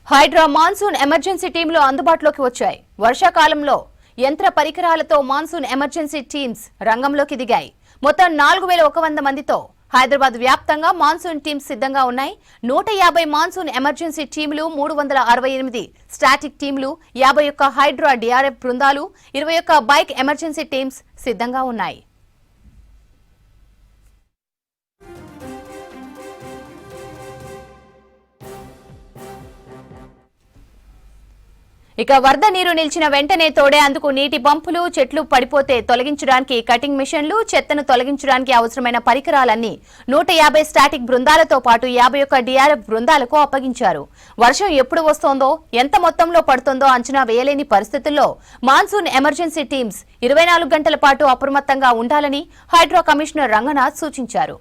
Hydraa monsoon emergency టీంలు అందుబాటులోకి వచ్చాయి. వర్షాకాలంలో యంత్ర పరికరాలతో మాన్సూన్ ఎమర్జెన్సీ టీమ్స్ రంగంలోకి దిగాయి. మొత్తం 4100 మందితో హైదరాబాద్ వ్యాప్తంగా మాన్సూన్ టీమ్స్ సిద్ధంగా ఉన్నాయి. 150 మాన్సూన్ ఎమర్జెన్సీ టీంలు, 368 స్టాటిక్ టీంలు, 51 హైడ్రా డిఆర్ఎఫ్ బృందాలు, 21 బైక్ ఎమర్జెన్సీ టీమ్స్ సిద్ధంగా ఉన్నాయి. ఇక వరద నీరు నిలిచిన వెంటనే తోడేందుకు నీటి పంపులు, చెట్లు పడిపోతే తొలగించడానికి కటింగ్ మిషన్లు, చెత్తను తొలగించడానికి అవసరమైన పరికరాలన్నీ 150 స్టాటిక్ బృందాలతో పాటు 51 డిఆర్ఎఫ్ బృందాలకు అప్పగించారు. వర్షం ఎప్పుడు వస్తోందో, ఎంత మొత్తంలో పడుతోందో అంచనా వేయలేని పరిస్థితుల్లో మాన్సూన్ ఎమర్జెన్సీ టీమ్స్ 24 గంటల పాటు అప్రమత్తంగా ఉండాలని హైడ్రా కమిషనర్ రంగనాథ్ సూచించారు.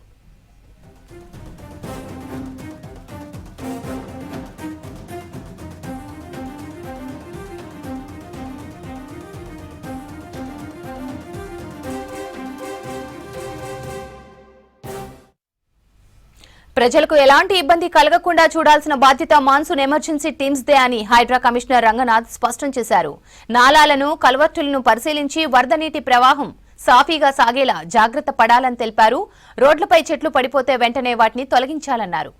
ప్రజలకు ఎలాంటి ఇబ్బంది కలగకుండా చూడాల్సిన బాధ్యత మాన్సూన్ ఎమర్జెన్సీ టీమ్స్ దే అని హైడ్రా కమిషనర్ రంగనాథ్ స్పష్టం చేశారు. నాలాలను, కల్వర్టులను పరిశీలించి వరద నీటి ప్రవాహం సాఫీగా సాగేలా జాగ్రత్త పడాలని తెలిపారు. రోడ్లపై చెట్లు పడిపోతే వెంటనే వాటిని తొలగించాలన్నారు.